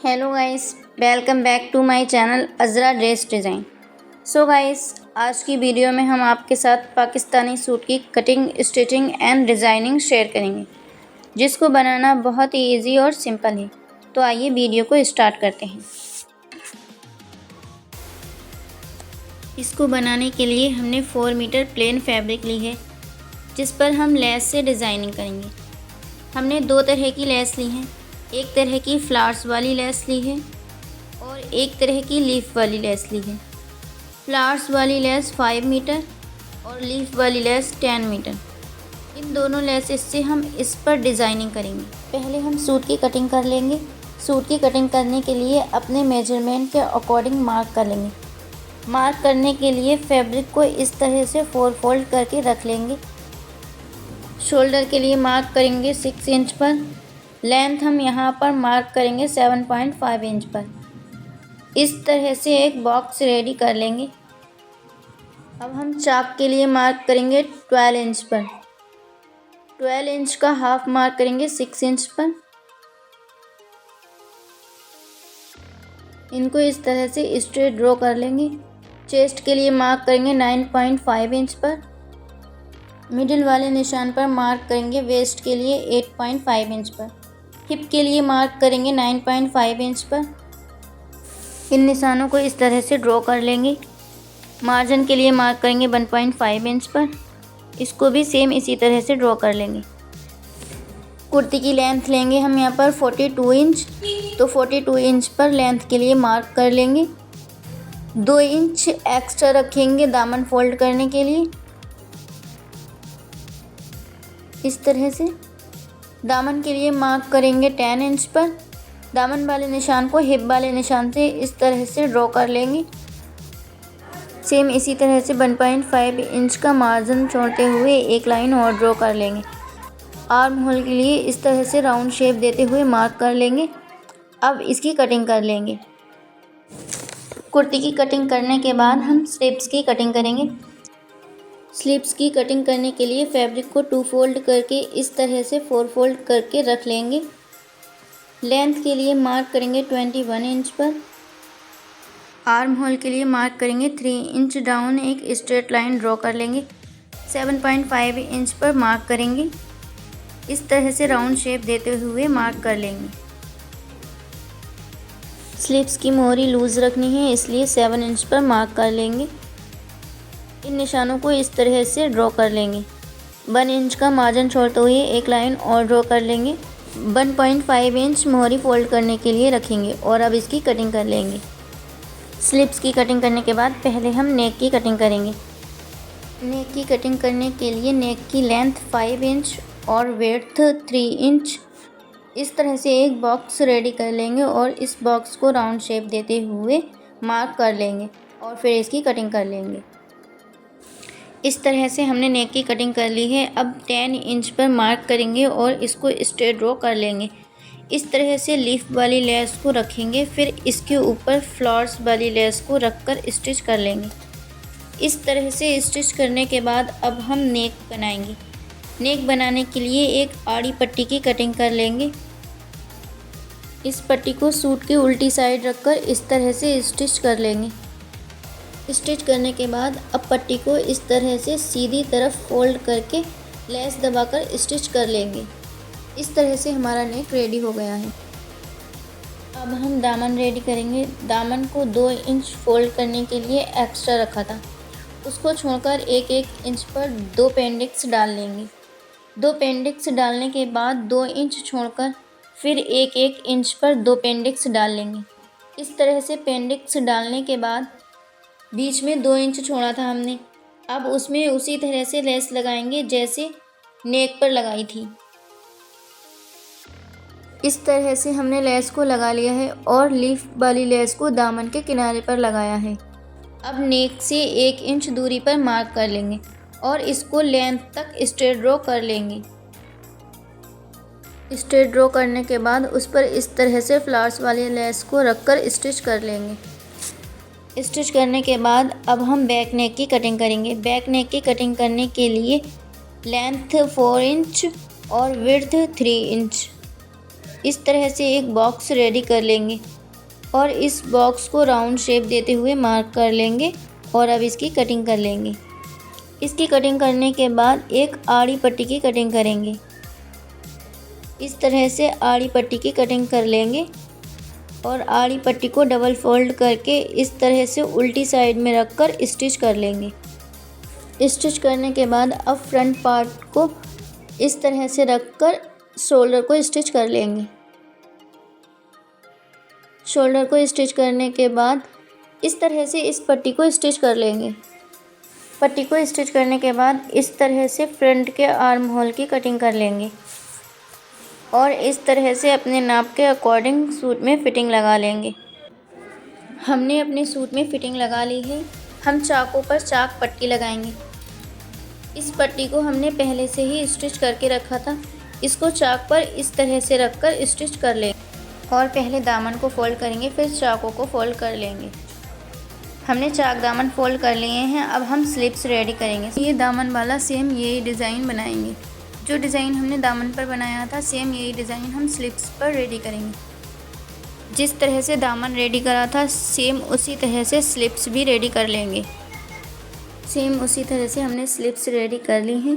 Hello guys, welcome back to my channel Azra dress design. So guys, आज की video में हम आपके साथ पाकिस्तानी सूट की cutting, stitching and designing share करेंगे, जिसको बनाना बहुत ही इजी और सिंपल है। तो आइए वीडियो को स्टार्ट करते हैं। इसको बनाने के लिए हमने 4 मीटर प्लेन फैब्रिक ली है, जिस पर हम लेस से डिज़ाइनिंग करेंगे। हमने 2 तरह की लेस ली हैं, एक तरह की फ्लावर्स वाली लेस ली है और एक तरह की लीफ वाली लेस ली है। फ्लावर्स वाली लेस 5 मीटर और लीफ वाली लेस 10 मीटर। इन दोनों लेसेस से हम इस पर डिज़ाइनिंग करेंगे। पहले हम सूट की कटिंग कर लेंगे। सूट की कटिंग करने के लिए अपने मेजरमेंट के अकॉर्डिंग मार्क कर लेंगे। मार्क करने के लिए फैब्रिक को इस तरह से 4 फोल्ड करके रख लेंगे। शोल्डर के लिए मार्क करेंगे 6 इंच पर। लेंथ हम यहाँ पर मार्क करेंगे 7.5 इंच पर। इस तरह से एक बॉक्स रेडी कर लेंगे। अब हम चाक के लिए मार्क करेंगे 12 इंच पर। 12 इंच का हाफ मार्क करेंगे 6 इंच पर। इनको इस तरह से स्ट्रेट ड्रॉ कर लेंगे। चेस्ट के लिए मार्क करेंगे 9.5 इंच पर। मिडिल वाले निशान पर मार्क करेंगे वेस्ट के लिए 8.5 इंच पर। हिप के लिए मार्क करेंगे 9.5 इंच पर। इन निशानों को इस तरह से ड्रॉ कर लेंगे। मार्जिन के लिए मार्क करेंगे 1.5 इंच पर। इसको भी सेम इसी तरह से ड्रॉ कर लेंगे। कुर्ती की लेंथ लेंगे हम यहाँ पर 42 इंच, तो 42 इंच पर लेंथ के लिए मार्क कर लेंगे। 2 इंच एक्स्ट्रा रखेंगे दामन फोल्ड करने के लिए। इस तरह से दामन के लिए मार्क करेंगे 10 इंच पर। दामन वाले निशान को हिप वाले निशान से इस तरह से ड्रॉ कर लेंगे। सेम इसी तरह से 1.5 इंच का मार्जिन छोड़ते हुए एक लाइन और ड्रॉ कर लेंगे। आर्म होल के लिए इस तरह से राउंड शेप देते हुए मार्क कर लेंगे। अब इसकी कटिंग कर लेंगे। कुर्ती की कटिंग करने के बाद हम स्लीव्स की कटिंग करेंगे। स्लीव्स की कटिंग करने के लिए फैब्रिक को 2 फोल्ड करके इस तरह से 4 फोल्ड करके रख लेंगे। लेंथ के लिए मार्क करेंगे 21 इंच पर। आर्म होल के लिए मार्क करेंगे 3 इंच डाउन एक स्ट्रेट लाइन ड्रॉ कर लेंगे। 7.5 इंच पर मार्क करेंगे। इस तरह से राउंड शेप देते हुए मार्क कर लेंगे। स्लीव्स की मोहरी लूज़ रखनी है, इसलिए 7 इंच पर मार्क कर लेंगे। इन निशानों को इस तरह से ड्रॉ कर लेंगे। 1 इंच का मार्जिन छोड़ते हुए एक लाइन और ड्रॉ कर लेंगे। 1.5 इंच मोहरी फोल्ड करने के लिए रखेंगे और अब इसकी कटिंग कर लेंगे। स्लीव्स की कटिंग करने के बाद पहले हम नेक की कटिंग करेंगे। नेक की कटिंग करने के लिए नेक की लेंथ 5 इंच और विड्थ 3 इंच। इस तरह से एक बॉक्स रेडी कर लेंगे और इस बॉक्स को राउंड शेप देते हुए मार्क कर लेंगे और फिर इसकी कटिंग कर लेंगे। इस तरह से हमने नेक की कटिंग कर ली है। अब 10 इंच पर मार्क करेंगे और इसको स्ट्रेट ड्रॉ कर लेंगे। इस तरह से लीफ वाली लेस को रखेंगे, फिर इसके ऊपर फ्लावर्स वाली लेस को रखकर स्टिच कर लेंगे। इस तरह से स्टिच करने के बाद अब हम नेक बनाएंगे। नेक बनाने के लिए एक आड़ी पट्टी की कटिंग कर लेंगे। इस पट्टी को सूट के उल्टी साइड रखकर इस तरह से स्टिच कर लेंगे। स्टिच करने के बाद अब पट्टी को इस तरह से सीधी तरफ फोल्ड करके लेस दबाकर स्टिच कर लेंगे। इस तरह से हमारा नेक रेडी हो गया है। अब हम दामन रेडी करेंगे। दामन को 2 इंच फोल्ड करने के लिए एक्स्ट्रा रखा था, उसको छोड़कर 1-1 इंच पर 2 पेंडिक्स डाल लेंगे। 2 पेंडिक्स डालने के बाद 2 इंच छोड़कर फिर 1-1 इंच पर 2 पेंडिक्स डाल लेंगे। इस तरह से पेंडिक्स डालने के बाद बीच में 2 इंच छोड़ा था हमने। अब उसमें उसी तरह से लेस लगाएंगे जैसे नेक पर लगाई थी। इस तरह से हमने लेस को लगा लिया है और लीफ वाली लेस को दामन के किनारे पर लगाया है। अब नेक से 1 इंच दूरी पर मार्क कर लेंगे और इसको लेंथ तक स्ट्रेट ड्रॉ कर लेंगे। स्ट्रेट ड्रॉ करने के बाद उस पर इस तरह से फ्लावर्स वाली लेस को रखकर स्टिच कर लेंगे। स्टिच करने के बाद अब हम बैक नेक की कटिंग करेंगे। बैक नेक की कटिंग करने के लिए लेंथ 4 इंच और विड्थ 3 इंच। इस तरह से एक बॉक्स रेडी कर लेंगे। और इस बॉक्स को राउंड शेप देते हुए मार्क कर लेंगे और अब इसकी कटिंग कर लेंगे। इसकी कटिंग करने के बाद एक आड़ी पट्टी की कटिंग करेंगे। इस तरह से आड़ी पट्टी की कटिंग कर लेंगे और आड़ी पट्टी को डबल फोल्ड करके इस तरह से उल्टी साइड में रखकर स्टिच कर लेंगे। स्टिच करने के बाद अब फ्रंट पार्ट को इस तरह से रखकर शोल्डर को स्टिच कर लेंगे। शोल्डर को स्टिच करने के बाद इस तरह से इस पट्टी को स्टिच कर लेंगे। पट्टी को स्टिच करने के बाद इस तरह से फ्रंट के आर्म होल की कटिंग कर लेंगे और इस तरह से अपने नाप के अकॉर्डिंग सूट में फिटिंग लगा लेंगे। हमने अपने सूट में फिटिंग लगा ली है। हम चाकों पर चाक पट्टी लगाएंगे। इस पट्टी को हमने पहले से ही स्टिच करके रखा था। इसको चाक पर इस तरह से रखकर स्टिच कर लेंगे और पहले दामन को फोल्ड करेंगे, फिर चाकों को फोल्ड कर लेंगे। हमने चाक दामन फोल्ड कर लिए हैं। अब हम स्लिप्स रेडी करेंगे। ये दामन वाला सेम यही डिज़ाइन बनाएंगे। जो डिज़ाइन हमने दामन पर बनाया था सेम यही डिज़ाइन हम स्लिप्स पर रेडी करेंगे। जिस तरह से दामन रेडी करा था सेम उसी तरह से स्लिप्स भी रेडी कर लेंगे। सेम उसी तरह से हमने स्लिप्स रेडी कर ली हैं।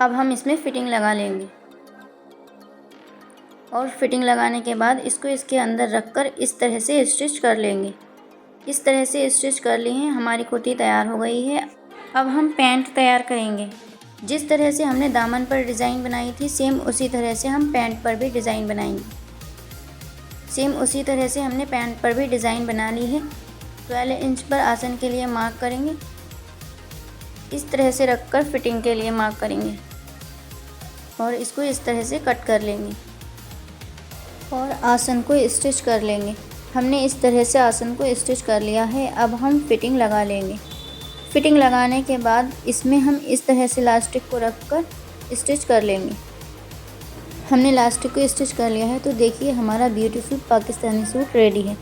अब हम इसमें फ़िटिंग लगा लेंगे और फिटिंग लगाने के बाद इसको इसके अंदर रखकर इस तरह से स्टिच कर लेंगे। इस तरह से स्टिच कर ली है। हमारी कुर्ती तैयार हो गई है। अब हम पैंट तैयार करेंगे। जिस तरह से हमने दामन पर डिज़ाइन बनाई थी सेम उसी तरह से हम पैंट पर भी डिज़ाइन बनाएंगे। सेम उसी तरह से हमने पैंट पर भी डिज़ाइन बना ली है। 12 इंच पर आसन के लिए मार्क करेंगे। इस तरह से रखकर फिटिंग के लिए मार्क करेंगे और इसको इस तरह से कट कर लेंगे और आसन को स्टिच कर लेंगे। हमने इस तरह से आसन को स्टिच कर लिया है। अब हम फिटिंग लगा लेंगे। फिटिंग लगाने के बाद इसमें हम इस तरह से इलास्टिक को रखकर स्टिच कर लेंगे। हमने इलास्टिक को स्टिच कर लिया है। तो देखिए हमारा ब्यूटीफुल पाकिस्तानी सूट रेडी है।